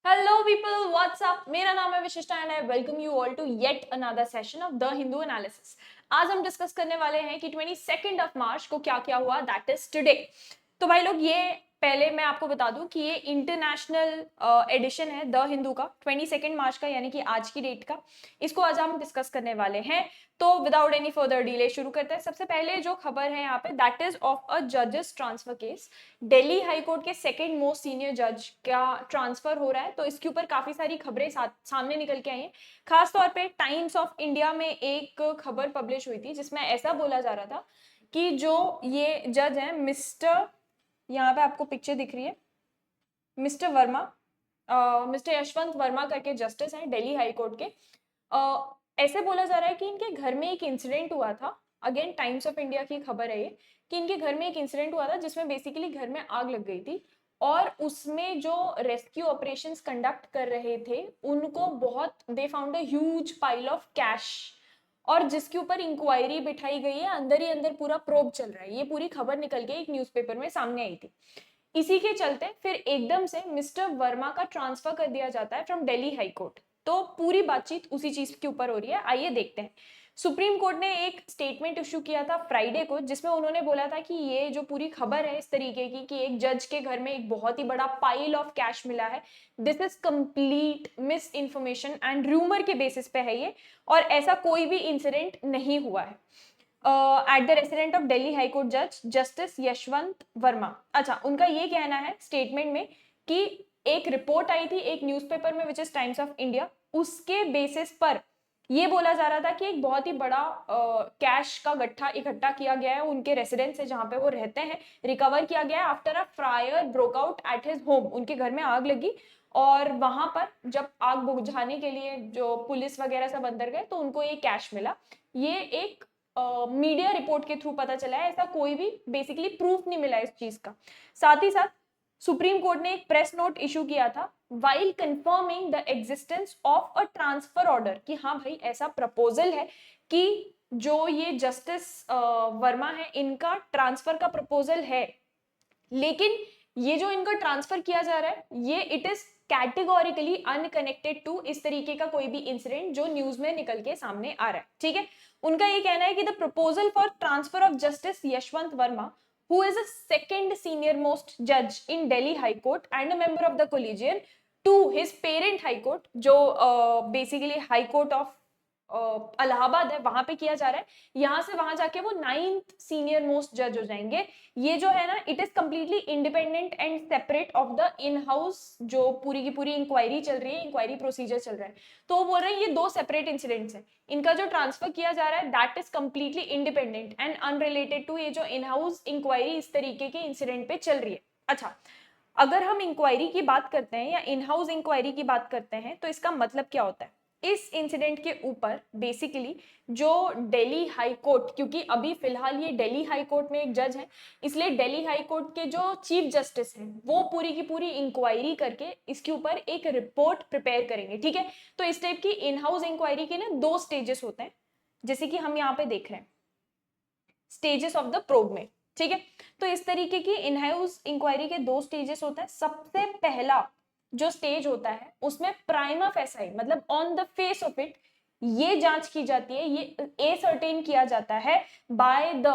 Hello people, what's up. मेरा नाम है Vishishta and I welcome you all to yet another session of the Hindu analysis. आज हम discuss करने वाले हैं कि 22 ऑफ मार्च को क्या क्या हुआ, दैट इज टुडे। तो भाई लोग, ये पहले मैं आपको बता दूं कि ये इंटरनेशनल एडिशन है द हिंदू का 22 मार्च का, यानी कि आज की डेट का। इसको आज हम डिस्कस करने वाले हैं। तो विदाउट एनी फर्दर डिले शुरू करते हैं। सबसे पहले जो खबर है यहाँ पे, दैट इज ऑफ अ जजेस transfer case. Delhi high court के सेकंड मोस्ट सीनियर जज का ट्रांसफर हो रहा है, तो इसके ऊपर काफी सारी खबरें सामने निकल के आई हैं। खास तौर पे टाइम्स ऑफ इंडिया में एक खबर पब्लिश हुई थी जिसमें ऐसा बोला जा रहा था कि जो ये जज हैं, मिस्टर, यहाँ पे आपको पिक्चर दिख रही है, मिस्टर वर्मा, मिस्टर यशवंत वर्मा करके जस्टिस हैं दिल्ली हाई कोर्ट के। ऐसे बोला जा रहा है कि इनके घर में एक इंसिडेंट हुआ था। अगेन टाइम्स ऑफ इंडिया की खबर है ये, कि इनके घर में एक इंसिडेंट हुआ था जिसमें बेसिकली घर में आग लग गई थी, और उसमें जो रेस्क्यू ऑपरेशंस कंडक्ट कर रहे थे उनको बहुत, they found a huge pile of cash, और जिसके ऊपर इंक्वायरी बिठाई गई है। अंदर ही अंदर पूरा प्रोब चल रहा है। ये पूरी खबर निकल के एक न्यूज़पेपर में सामने आई थी। इसी के चलते फिर एकदम से मिस्टर वर्मा का ट्रांसफर कर दिया जाता है फ्रॉम दिल्ली हाई कोर्ट। तो पूरी बातचीत उसी चीज के ऊपर हो रही है। आइए देखते हैं। सुप्रीम कोर्ट ने एक स्टेटमेंट इशू किया था फ्राइडे को, जिसमें उन्होंने बोला था कि ये जो पूरी खबर है इस तरीके की कि एक जज के घर में एक बहुत ही बड़ा पाइल ऑफ कैश मिला है, this is complete miss information and rumour के बेसिस पे है ये, और ऐसा कोई भी इंसिडेंट नहीं हुआ है। At the resident of Delhi high court जज जस्टिस यशवंत वर्मा। अच्छा, उनका ये कहना है स्टेटमेंट में कि एक रिपोर्ट आई थी एक न्यूज़पेपर में which is times of India, उसके बेसिस पर ये बोला जा रहा था कि एक बहुत ही बड़ा कैश का गट्ठा इकट्ठा किया गया है उनके रेसिडेंस से जहां पे वो रहते हैं, रिकवर किया गया है after a fire broke out at his home. उनके घर में आग लगी और वहां पर जब आग बुझाने के लिए जो पुलिस वगैरह सब अंदर गए तो उनको ये कैश मिला। ये एक मीडिया रिपोर्ट के थ्रू पता चला है, ऐसा कोई भी बेसिकली प्रूफ नहीं मिला इस चीज का। साथ ही साथ सुप्रीम कोर्ट ने एक प्रेस नोट इशू किया था while confirming the existence of a transfer order, कि हाँ भाई ऐसा प्रपोजल है कि जो ये जस्टिस वर्मा है इनका ट्रांसफर का प्रपोजल है, लेकिन ये जो इनका ट्रांसफर किया जा रहा है ये it is categorically unconnected to इस तरीके का कोई भी इंसिडेंट जो न्यूज में निकल के सामने आ रहा है। ठीक है, उनका ये कहना है कि the proposal for transfer of justice Yashwant Verma, who is a second senior most judge in Delhi High Court and a member of the collegium, to his parent high court, जो basically high court of Allahabad है, वहां पे किया जा रहा है। यहां से वहां जाके वो 9th सीनियर मोस्ट जज हो जाएंगे। ये जो है ना, it is completely independent and separate of the in house जो पूरी की पूरी इंक्वायरी चल रही है, इंक्वायरी प्रोसीजर चल रहा है। तो वो बोल रहे हैं ये दो सेपरेट इंसिडेंट्स हैं। इनका जो ट्रांसफर किया जा रहा है that is completely independent and unrelated to ये जो इन हाउस इंक्वायरी इस तरीके के इंसिडेंट पे चल रही है। अच्छा, अगर हम इंक्वायरी की बात करते हैं या इन हाउस इंक्वायरी की बात करते हैं तो इसका मतलब क्या होता है। इस इंसिडेंट के ऊपर बेसिकली जो दिल्ली हाई कोर्ट, क्योंकि अभी फिलहाल ये दिल्ली हाई कोर्ट में एक जज है, इसलिए दिल्ली हाई कोर्ट के जो चीफ जस्टिस हैं वो पूरी की पूरी इंक्वायरी करके इसके ऊपर एक रिपोर्ट प्रिपेयर करेंगे। ठीक है, तो इस टाइप की इन हाउस इंक्वायरी के ना 2 स्टेजेस होते हैं, जैसे कि हम यहाँ पे देख रहे हैं स्टेजेस ऑफ द प्रोब में। ठीक है, तो इस तरीके की इन हाउस इंक्वायरी के 2 स्टेजेस होते हैं। सबसे पहला जो स्टेज होता है उसमें प्राइमा फेसाई, मतलब on the face of it ये जांच की जाती है, ये एसर्टेन किया जाता है by the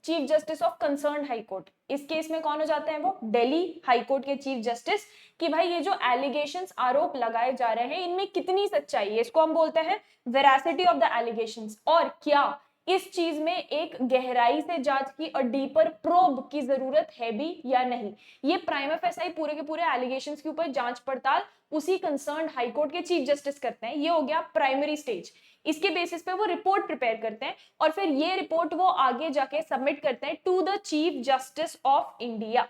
chief justice of concern high court. इस केस में कौन हो जाते हैं, वो दिल्ली हाई कोर्ट के चीफ जस्टिस, कि भाई ये जो एलिगेशंस आरोप लगाए जा रहे हैं इनमें कितनी सच्चाई है, इसको हम बोलते हैं वेरासिटी ऑफ द एलिगेशंस, और क्या इस चीज में एक गहराई से जांच की और डीपर प्रोब की जरूरत है भी या नहीं। ये प्राइमा फेसाई पूरे के पूरे एलिगेशंस के ऊपर जांच पड़ताल उसी कंसर्न हाई कोर्ट के चीफ जस्टिस करते हैं। ये हो गया प्राइमरी स्टेज। इसके बेसिस पे वो रिपोर्ट प्रिपेयर करते हैं और फिर ये रिपोर्ट वो आगे जाके सबमिट करते हैं to the chief justice of India.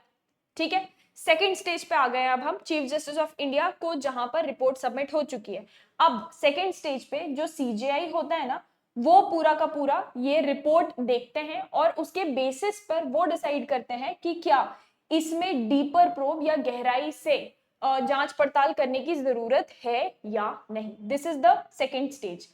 ठीक है, सेकेंड स्टेज पे आ गए अब हम, चीफ जस्टिस ऑफ इंडिया को जहां पर रिपोर्ट सबमिट हो चुकी है। अब सेकेंड स्टेज पे जो सीजेआई होता है ना, वो पूरा का पूरा ये रिपोर्ट देखते हैं और उसके बेसिस पर वो डिसाइड करते हैं कि क्या इसमें डीपर प्रोब या गहराई से जांच पड़ताल करने की जरूरत है या नहीं। This is the second stage.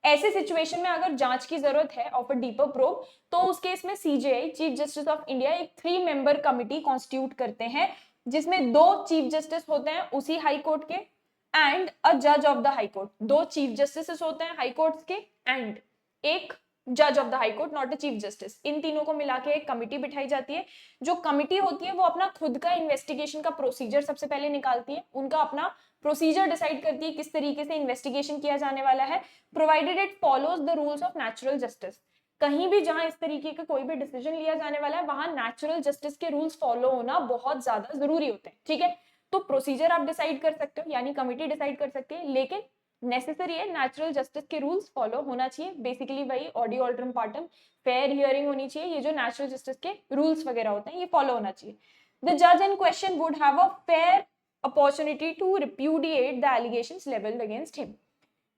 ऐसे सिचुएशन में अगर जांच की जरूरत है ऑफ अ डीपर प्रोब, तो उस केस में CJI chief justice of India एक 3 मेंबर कमिटी कॉन्स्टिट्यूट करते हैं, जिसमें 2 चीफ जस्टिस होते हैं उसी हाई कोर्ट के, एंड अ जज ऑफ द हाई कोर्ट। दो चीफ जस्टिस होते हैं हाई कोर्ट के एंड एक जज of the high court, not a chief justice. इन तीनों को मिला के एक कमिटी बिठाई जाती है। जो कमिटी होती है वो अपना खुद का इन्वेस्टिगेशन का प्रोसीजर सबसे पहले निकालती है, उनका अपना प्रोसीजर डिसाइड करती है किस तरीके से इन्वेस्टिगेशन किया जाने वाला है, provided it follows the rules of natural justice. कहीं भी जहां इस तरीके का कोई भी डिसीजन लिया जाने वाला है वहां नेचुरल जस्टिस के रूल्स फॉलो होना बहुत ज्यादा जरूरी होते हैं, ठीक है। तो प्रोसीजर आप डिसाइड कर सकते हो, यानी कमिटी डिसाइड कर सकती है, लेकिन नेसेसरी है नेचुरल जस्टिस के रूल्स फॉलो होना चाहिए। बेसिकली वही ऑडियो ऑल्ट्रम पार्टम, फेयर हियरिंग होनी चाहिए, ये जो नेचुरल जस्टिस के रूल्स वगैरह होते हैं ये फॉलो होना चाहिए। द जज in question would have a fair opportunity to repudiate the allegations levelled against him.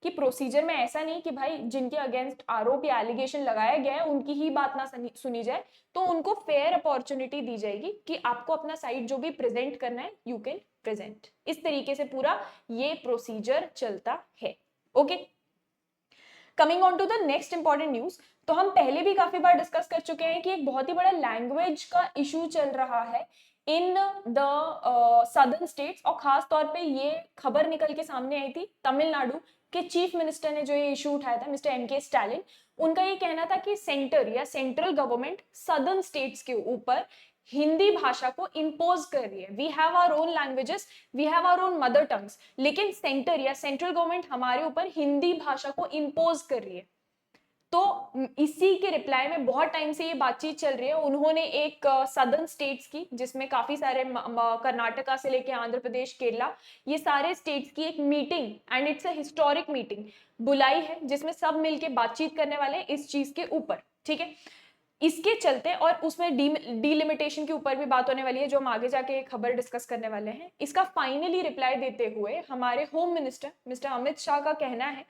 कि प्रोसीजर में ऐसा नहीं कि भाई जिनके अगेंस्ट आरोप या एलिगेशन लगाया गया है उनकी ही बात ना सुनी जाए, तो उनको फेयर अपॉर्चुनिटी दी जाएगी कि आपको अपना साइड जो भी प्रेजेंट करना है यू कैन प्रेजेंट। इस तरीके से पूरा ये प्रोसीजर चलता है। Okay, coming on to the next important news. तो हम पहले भी काफी बार डिस्कस कर चुके हैं कि एक बहुत ही बड़ा लैंग्वेज का इशू चल रहा है इन द सदर्न स्टेट्स, और खास तौर पे ये खबर निकल के सामने आई थी तमिलनाडु के चीफ मिनिस्टर ने जो ये इशू उठाया था, मिस्टर एमके स्टालिन। उनका ये कहना था कि सेंटर या सेंट्रल गवर्नमेंट सदर्न स्टेट्स के ऊपर हिंदी भाषा को इंपोज कर रही है। We have our own languages, we have our own mother tongues, लेकिन सेंटर या सेंट्रल गवर्नमेंट हमारे ऊपर हिंदी भाषा को इंपोज कर रही है। तो इसी के रिप्लाई में बहुत टाइम से ये बातचीत चल रही है। उन्होंने एक सदर्न स्टेट्स की, जिसमें काफी सारे कर्नाटका से लेके आंध्र प्रदेश, केरला, ये सारे स्टेट्स की एक meeting, and it's a historic meeting बुलाई है, जिसमें सब मिलके बातचीत करने वाले हैं इस चीज के ऊपर, ठीक है। इसके चलते, और उसमें डीलिमिटेशन के ऊपर भी बात होने वाली है, जो हम आगे जाके खबर डिस्कस करने वाले हैं। इसका फाइनली रिप्लाई देते हुए हमारे home minister mister Amit Shah का कहना है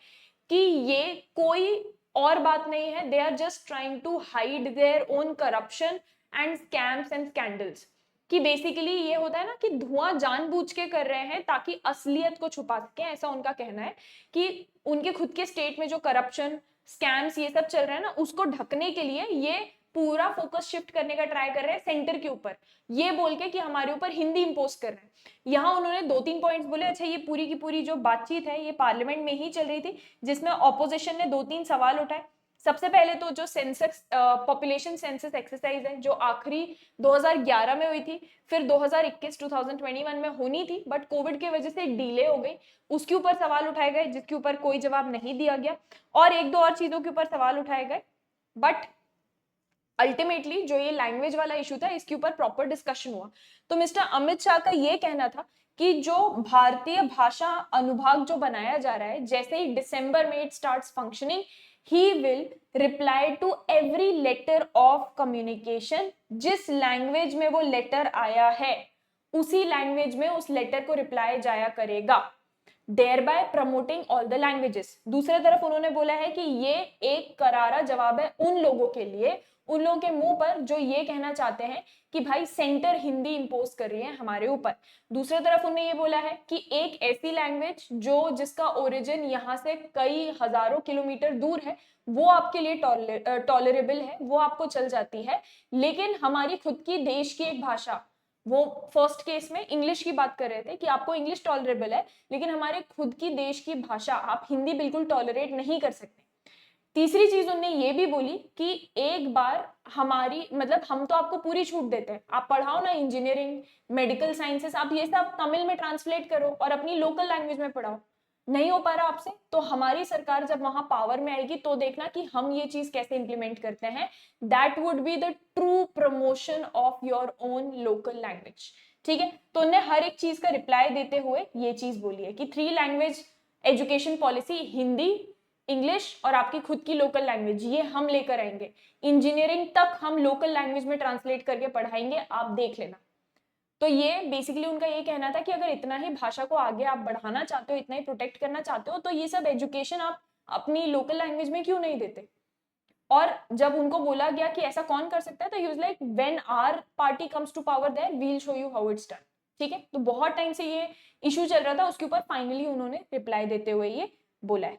कि ये कोई और बात नहीं है, they are just trying to hide their own corruption and scams and scandals. कि बेसिकली ये होता है ना कि धुआं जानबूझ के कर रहे हैं ताकि असलियत को छुपा सके, ऐसा उनका कहना है। कि उनके खुद के स्टेट में जो करप्शन, स्कैम्स ये सब चल रहा है ना, उसको ढकने के लिए ये पूरा फोकस शिफ्ट करने का ट्राई कर रहे हैं सेंटर के ऊपर, ये बोल के कि हमारे ऊपर हिंदी इंपोज कर रहे हैं। यहाँ उन्होंने 2-3 पॉइंट्स बोले। अच्छा, ये पूरी की पूरी जो बातचीत है ये पार्लियामेंट में ही चल रही थी, जिसमें ऑपोजिशन ने 2-3 सवाल उठाए। सबसे पहले तो जो सेंसस पॉपुलेशन सेंसस एक्सरसाइज है, जो आखिरी 2011 में हुई थी, फिर 2021 में होनी थी, बट कोविड की वजह से डिले हो गई, उसके ऊपर सवाल उठाए गए, जिसके ऊपर कोई जवाब नहीं दिया गया, और एक दो और चीजों के ऊपर सवाल उठाए गए। बट अल्टीमेटली जो ये लैंग्वेज वाला इशू था, इसके ऊपर प्रॉपर डिस्कशन हुआ। तो मिस्टर अमित शाह का ये कहना था कि जो भारतीय भाषा अनुभाग जो बनाया जा रहा है, जैसे ही दिसंबर में it starts functioning, he will reply to every letter of communication। जिस लैंग्वेज में वो लेटर आया है उसी लैंग्वेज में उस लेटर को रिप्लाई जाया करेगा, thereby promoting all the languages। दूसरे तरफ उन्होंने बोला है कि ये एक करारा जवाब है उन लोगों के लिए, उन लोगों के मुंह पर जो ये कहना चाहते हैं कि भाई सेंटर हिंदी इंपोज कर रही है हमारे ऊपर। दूसरी तरफ उन्होंने ये बोला है कि एक ऐसी लैंग्वेज जो जिसका ओरिजिन यहाँ से कई हजारों किलोमीटर दूर है, वो आपके लिए टॉलरेबल है, वो आपको चल जाती है, लेकिन हमारी खुद की देश की एक भाषा, वो फर्स्ट केस में इंग्लिश की बात कर रहे थे कि आपको इंग्लिश टॉलरेबल है, लेकिन हमारे खुद की देश की भाषा आप हिंदी बिल्कुल टॉलरेट नहीं कर सकते। तीसरी चीज उन्होंने ये भी बोली कि एक बार हमारी, मतलब हम तो आपको पूरी छूट देते हैं, आप पढ़ाओ ना इंजीनियरिंग, मेडिकल साइंसेस, आप ये सब तमिल में ट्रांसलेट करो और अपनी लोकल लैंग्वेज में पढ़ाओ। नहीं हो पा रहा आपसे, तो हमारी सरकार जब वहां पावर में आएगी तो देखना कि हम ये चीज कैसे इंप्लीमेंट करते हैं। That would be the true promotion of your own local language, ठीक है। तो उन्होंने हर एक चीज का रिप्लाई देते हुए ये चीज बोली है कि 3 language education policy, Hindi, English और आपकी खुद की लोकल लैंग्वेज, ये हम लेकर आएंगे। इंजीनियरिंग तक हम लोकल लैंग्वेज में ट्रांसलेट करके पढ़ाएंगे, आप देख लेना। तो ये बेसिकली उनका ये कहना था कि अगर इतना ही भाषा को आगे आप बढ़ाना चाहते हो, इतना ही प्रोटेक्ट करना चाहते हो, तो ये सब एजुकेशन आप अपनी लोकल लैंग्वेज में क्यों नहीं देते। और जब उनको बोला गया कि ऐसा कौन कर सकता है, तो he was like, when our party comes to power there we will show you how it's done, ठीक है। तो बहुत टाइम से ये इशू चल रहा था, उसके ऊपर फाइनली उन्होंने रिप्लाई देते हुए ये बोला है।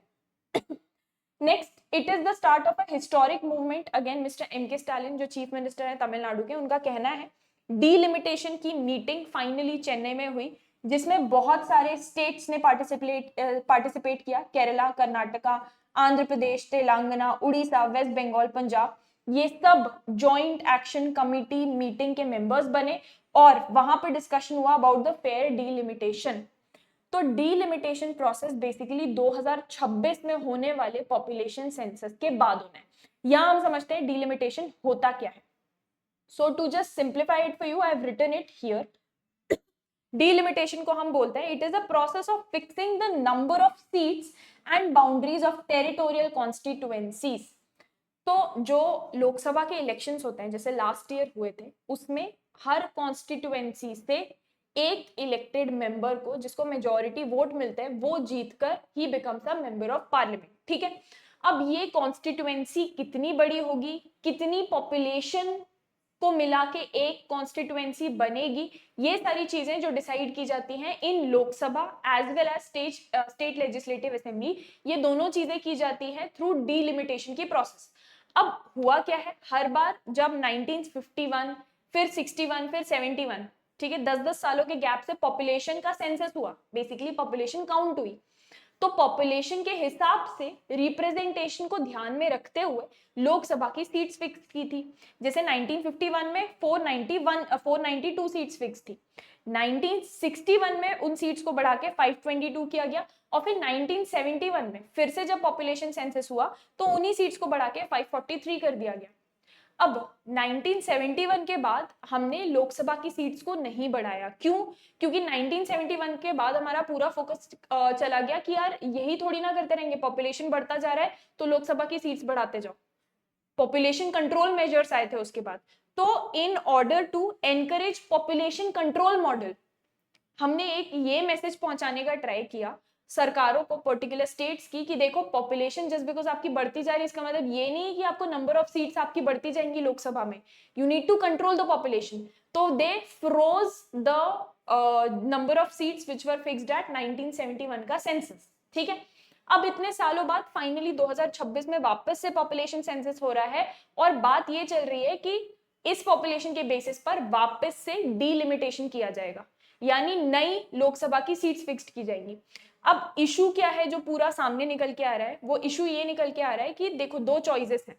Next, it is the start of a historic movement. Again mister M K Stalin जो चीफ मिनिस्टर है तमिलनाडु के, उनका कहना है डीलिमिटेशन की मीटिंग फाइनली चेन्नई में हुई। जिसमें बहुत सारे स्टेट्स ने पार्टिसिपेट किया। केरला, कर्नाटका, आंध्र प्रदेश, तेलंगाना, उड़ीसा, वेस्ट बंगाल, पंजाब, ये सब जॉइंट एक्शन कमिटी मीटिंग के मेंबर्स बने और वहां पर डिस्कशन हुआ अबाउट द फेयर डीलिमिटेशन। तो डीलिमिटेशन प्रोसेस बेसिकली 2026 में होने वाले पॉपुलेशन सेंसस के बाद होना है। यहां हम समझते हैं डीलिमिटेशन होता क्या है। So to just simplify it for you, I have written it here. Delimitation को हम बोलते हैं it is a process of fixing the number of seats and boundaries of territorial constituencies. तो जो लोकसभा के इलेक्शंस होते हैं जैसे लास्ट ईयर हुए थे, उसमें हर कॉन्स्टिट्यूएंसी से एक इलेक्टेड मेंबर को, जिसको मेजॉरिटी वोट मिलते हैं, वो जीतकर ही becomes a member of parliament. ठीक है, अब ये कॉन्स्टिट्यूएंसी कितनी बड़ी होगी, कितनी पॉपुलेशन को मिला के एक कॉन्स्टिट्यूएंसी बनेगी, ये सारी चीजें जो डिसाइड की जाती हैं in Lok Sabha as well as state legislative assembly, ये दोनों चीजें की जाती हैं थ्रू डीलिमिटेशन की प्रोसेस। अब हुआ क्या है, हर बार जब 1951, फिर 61, फिर 71, ठीक है, 10-10 सालों के गैप से पॉपुलेशन का सेंसस हुआ, बेसिकली पॉपुलेशन काउंट हुई। तो पॉपुलेशन के हिसाब से रिप्रेजेंटेशन को ध्यान में रखते हुए लोकसभा की सीट्स फिक्स की थी। जैसे 1951 में 492 सीट्स फिक्स थी, 1961 में उन सीट्स को बढ़ा के 522 किया गया, और फिर 1971 में फिर से जब पॉपुलेशन सेंसस हुआ तो उन्हीं सीट्स को बढ़ा के 543 कर दिया गया। अब 1971 के बाद हमने लोकसभा की सीट्स को नहीं बढ़ाया। क्यों? क्योंकि 1971 के बाद हमारा पूरा फोकस चला गया कि यार यही थोड़ी ना करते रहेंगे, पॉपुलेशन बढ़ता जा रहा है तो लोकसभा की सीट्स बढ़ाते जाओ। पॉपुलेशन कंट्रोल मेजर्स आए थे उसके बाद। तो in order to encourage population control model, हमने एक ये मैसेज पहुंचाने का ट्राई किया सरकारों को, पर्टिकुलर स्टेट्स की, कि देखो पॉपुलेशन जस्ट बिकॉज आपकी बढ़ती जा रही है इसका मतलब ये नहीं है कि आपको नंबर ऑफ सीट्स आपकी बढ़ती जाएंगी लोकसभा में, you need to control the population. तो they froze the number of seats which were fixed at 1971 का सेंसस। ठीक है, अब इतने सालों बाद फाइनली 2026 में वापस से पॉपुलेशन सेंसस हो रहा है और बात ये चल रही है कि इस पॉपुलेशन के बेसिस पर वापस से डीलिमिटेशन किया जाएगा, यानी नई लोकसभा की सीट्स फिक्स्ड की जाएंगी। अब इशू क्या है जो पूरा सामने निकल के आ रहा है, वो इशू ये निकल के आ रहा है कि देखो दो चॉइसेस हैं,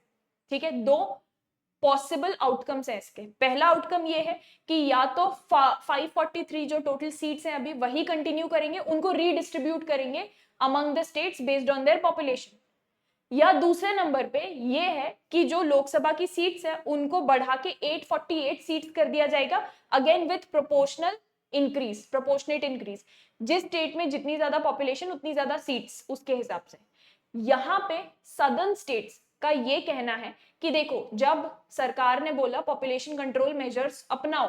ठीक है, दो पॉसिबल आउटकम्स है इसके। पहला आउटकम ये है कि या तो 543 जो टोटल सीट्स हैं अभी वही कंटिन्यू करेंगे, उनको रीडिस्ट्रीब्यूट करेंगे among the states based on their population, या दूसरे नंबर पे ये है कि जो लोकसभा की सीट्स है उनको बढ़ा के 848 सीट्स कर दिया जाएगा, again with proportional increase, proportionate increase, जिस स्टेट में जितनी ज्यादा पॉपुलेशन उतनी ज्यादा सीट्स उसके हिसाब से। यहाँ पे सदर्न स्टेट्स का ये कहना है कि देखो जब सरकार ने बोला पॉपुलेशन कंट्रोल मेजर्स अपनाओ,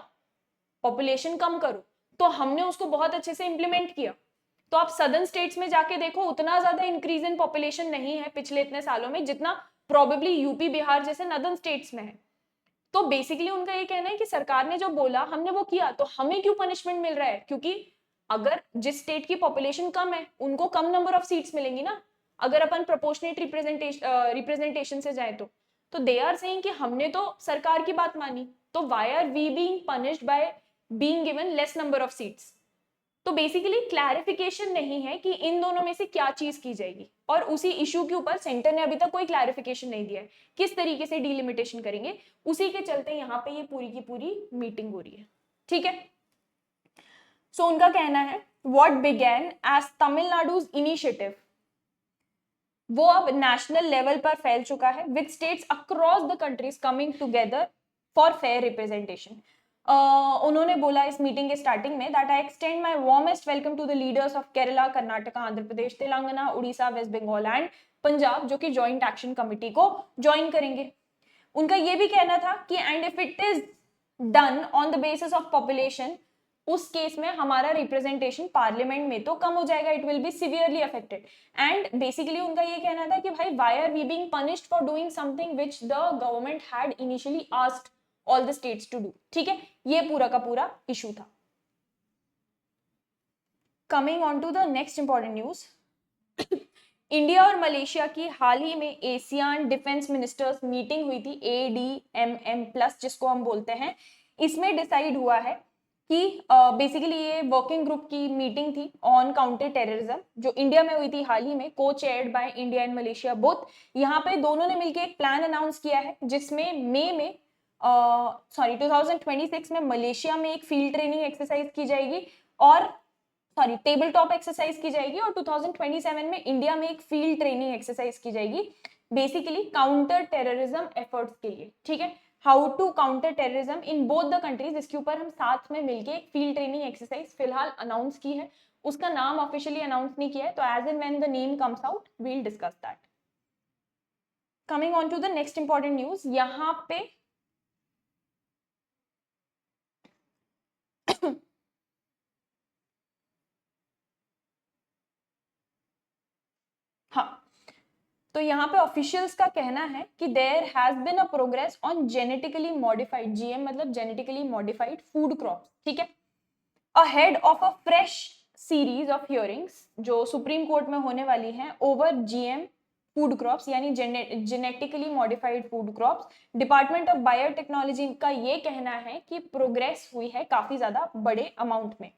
पॉपुलेशन कम करो, तो हमने उसको बहुत अच्छे से इंप्लीमेंट किया। तो आप सदर्न स्टेट्स में जाके देखो उतना ज्यादा इंक्रीज इन पॉपुलेशन नहीं है पिछले इतने सालों में जितना प्रोबेबली यूपी, बिहार जैसे नॉर्दर्न स्टेट्स में है। तो बेसिकली उनका ये कहना है कि सरकार ने जो बोला हमने वो किया, तो हमें क्यों पनिशमेंट मिल रहा है? क्योंकि अगर जिस स्टेट की पॉपुलेशन कम है उनको कम नंबर ऑफ सीट्स मिलेंगी ना, अगर अपन प्रोपोर्शनेट रिप्रेजेंटेशन से जाए तो दे आर सेइंग कि हमने तो सरकार की बात मानी, तो why are we being punished by being given less number of seats. तो बेसिकली क्लैरिफिकेशन नहीं है कि इन दोनों में से क्या चीज की जाएगी, और उसी इशू के ऊपर सेंटर ने अभी तक कोई क्लैरिफिकेशन नहीं दिया है किस तरीके से डीलिमिटेशन करेंगे। उसी के चलते यहाँ पे ये पूरी की पूरी मीटिंग हो रही है। ठीक है, सो उनका कहना है what began as Tamil Nadu's initiative, वो अब नेशनल लेवल पर फैल चुका है with states across the countries coming together for fair representation. उन्होंने बोला इस मीटिंग के स्टार्टिंग में that I extend my warmest welcome to the leaders of Kerala, Karnataka, Andhra Pradesh, Telangana, Orissa, West Bengal and Punjab, जो कि जॉइंट एक्शन कमिटी को ज्वाइन करेंगे। उनका ये भी कहना था कि and if it is done on the basis of population, उस केस में हमारा रिप्रेजेंटेशन पार्लियामेंट में तो कम हो जाएगा, it will be severely affected. And basically उनका ये कहना था कि भाई why are we being punished for doing something which the government had initially asked all the states to do. ठीक है, ये पूरा का पूरा इशू था। Coming on to the next important news, India और मलेशिया की हाल ही में एशियान डिफेंस मिनिस्टर्स मीटिंग हुई थी, ADMM+, जिसको हम बोलते हैं। इसमें डिसाइड हुआ है कि बेसिकली ये वर्किंग ग्रुप की मीटिंग थी ऑन काउंटर टेररिज्म जो इंडिया में हुई थी हाल ही में, को chaired by India and Malaysia both. यहाँ पे दोनों ने मिलकर एक प्लान अनाउंस किया है जिसमें मई में 2026 में मलेशिया में एक फील्ड ट्रेनिंग एक्सरसाइज की जाएगी और टेबल टॉप एक्सरसाइज की जाएगी, और 2027 में इंडिया में एक फील्ड ट्रेनिंग एक्सरसाइज की जाएगी बेसिकली काउंटर टेररिज्म एफर्ट्स के लिए। ठीक है, how to counter terrorism in both the countries, इसके ऊपर हम साथ में मिलके एक फील्ड ट्रेनिंग एक्सरसाइज फिलहाल अनाउंस की है। उसका नाम ऑफिशियली अनाउंस नहीं किया है, तो as and when the name comes out we will discuss that. Coming on to the next important news, यहाँ पे हाँ, तो यहाँ पे ऑफिशियल्स का कहना है कि there has been a progress on genetically modified, GM मतलब जेनेटिकली मॉडिफाइड फूड क्रॉप्स। ठीक है, ahead of a fresh series of hearings जो सुप्रीम कोर्ट में होने वाली हैं ओवर जीएम फूड क्रॉप्स यानी genetically modified food crops. Department of biotechnology का ये कहना है कि प्रोग्रेस हुई है काफी ज्यादा बड़े अमाउंट में।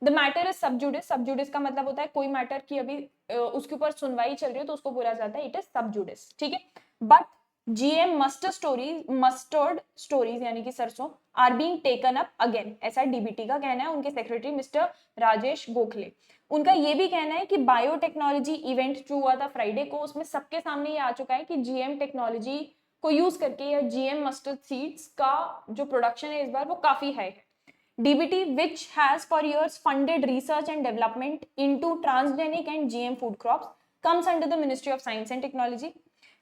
The matter is sub judice, sub judice का मतलब होता है कोई मैटर की अभी उसके ऊपर सुनवाई चल रही है तो उसको बोला जाता है इट इज सबजुडिस। ठीक है, बट जीएम मस्टर्ड स्टोरीज यानी कि सरसों are being taken up again, ऐसा डीबीटी का कहना है, उनके सेक्रेटरी मिस्टर राजेश गोखले। उनका ये भी कहना है कि बायोटेक्नोलॉजी इवेंट जो हुआ था फ्राइडे को, उसमें सबके सामने ये आ चुका है कि जीएम टेक्नोलॉजी को यूज करके या जीएम मस्टर्ड सीड्स का जो प्रोडक्शन है इस बार वो काफी हाई है। DBT, which has for years funded research and development into transgenic and GM food crops, comes under the Ministry of Science and Technology.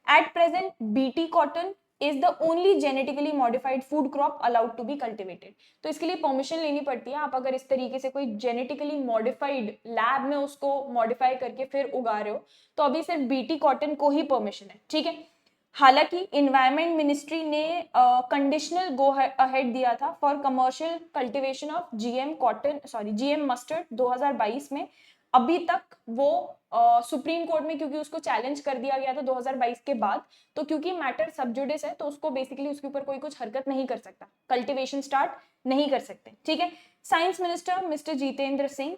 At present, BT cotton is the only genetically modified food crop allowed to be cultivated. तो इसके लिए permission लेनी पड़ती है, आप अगर इस तरीके से कोई जेनेटिकली मॉडिफाइड लैब में उसको मॉडिफाई करके फिर उगा रहे हो तो अभी सिर्फ BT कॉटन को ही परमिशन है। ठीक है, हालांकि इन्वायरमेंट मिनिस्ट्री ने कंडीशनल गो अहेड दिया था for commercial cultivation of GM cotton GM mustard 2022 में। अभी तक वो सुप्रीम कोर्ट में क्योंकि उसको चैलेंज कर दिया गया था 2022 के बाद, तो क्योंकि मैटर सबजुडिस है तो उसको बेसिकली उसके ऊपर कोई कुछ हरकत नहीं कर सकता, कल्टीवेशन स्टार्ट नहीं कर सकते। ठीक है, science minister mister Jitendra Singh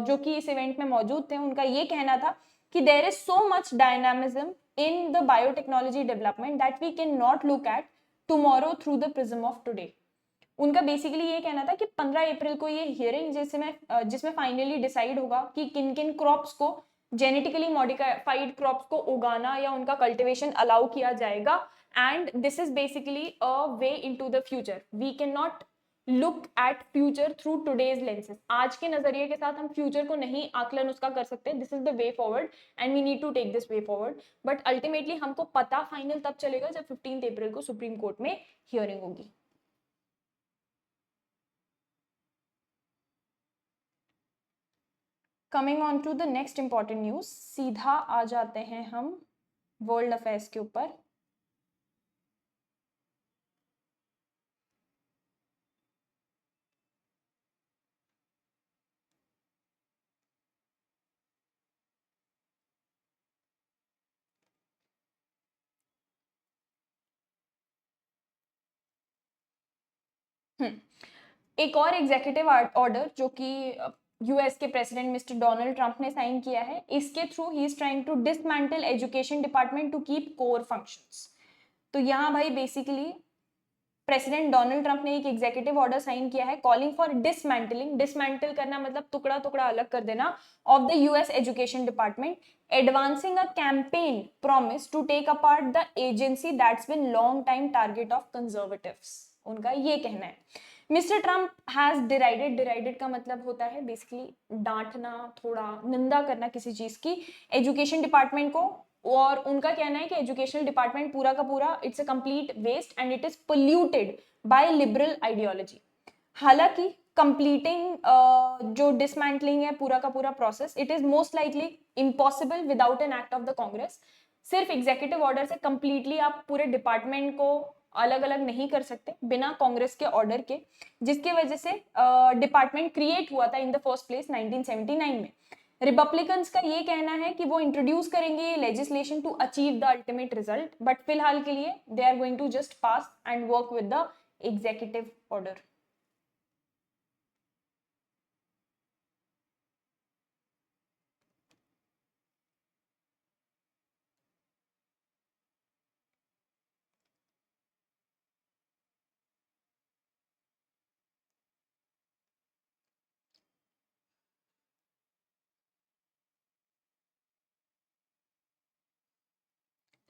जो कि इस इवेंट में मौजूद थे, उनका ये कहना था कि there is so much dynamism in the biotechnology development that we cannot look at tomorrow through the prism of today. उनका बेसिकली ये कहना था कि 15 अप्रैल को ये हियरिंग जिसमें फाइनली डिसाइड होगा कि किन किन क्रॉप्स को जेनेटिकली मॉडिफाइड क्रॉप्स को उगाना या उनका कल्टीवेशन अलाउ किया जाएगा, and this is basically a way into the future. We can not look at future through today's lenses, आज के नजरिए के साथ हम फ्यूचर को नहीं आकलन उसका कर सकते। This is the way forward and we need to take this way forward, but ultimately हमको पता फाइनल तब चलेगा जब 15 अप्रैल को सुप्रीम कोर्ट में हियरिंग होगी। Coming on to the next important news, सीधा आ जाते हैं हम वर्ल्ड अफेयर्स के ऊपर। एक और एग्जीक्यूटिव ऑर्डर जो कि यूएस के प्रेसिडेंट मिस्टर डोनाल्ड ट्रंप ने साइन किया है, इसके थ्रू ही is trying to dismantle education department to keep core functions. तो यहाँ भाई बेसिकली प्रेसिडेंट डोनाल्ड ट्रंप ने एक एग्जीक्यूटिव ऑर्डर साइन किया है कॉलिंग फॉर डिसमेंटलिंग, डिसमेंटल करना मतलब टुकड़ा टुकड़ा अलग कर देना, of the US education department, advancing a campaign promise to take apart the agency that's been long time target of conservatives. उनका ये कहना है। Mister Trump has derided, derided का मतलब होता है बेसिकली डांटना, थोड़ा निंदा करना किसी चीज की, एजुकेशन डिपार्टमेंट को, और उनका कहना है कि एजुकेशनल डिपार्टमेंट पूरा का पूरा it's a complete waste and it is polluted by liberal ideology. हालांकि कंप्लीटिंग जो डिसमेंटलिंग है पूरा का पूरा process, it is most likely impossible without an act of the congress. सिर्फ एग्जीक्यूटिव ऑर्डर से कंप्लीटली आप पूरे डिपार्टमेंट को अलग अलग नहीं कर सकते बिना कांग्रेस के ऑर्डर के, जिसकी वजह से डिपार्टमेंट क्रिएट हुआ था इन द फर्स्ट प्लेस 1979 में। रिपब्लिकन्स का ये कहना है कि वो इंट्रोड्यूस करेंगे legislation to achieve the ultimate result, but फिलहाल के लिए they are going to just pass and work with the executive order.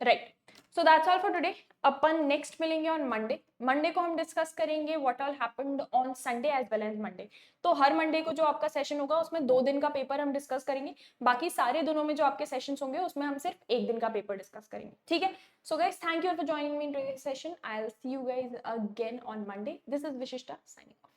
Right, so that's all for today. अपन नेक्स्ट मिलेंगे ऑन मंडे। मंडे को हम डिस्कस करेंगे what all happened on Sunday as well as Monday. तो हर Monday को जो आपका सेशन होगा उसमें 2 दिन का पेपर हम डिस्कस करेंगे, बाकी सारे दिनों में जो आपके सेशंस होंगे उसमें हम सिर्फ 1 दिन का पेपर डिस्कस करेंगे, ठीक है। So guys, thank you for joining me in today's session. I will see you guys again on Monday. This is विशिष्टा साइनिंग ऑफ।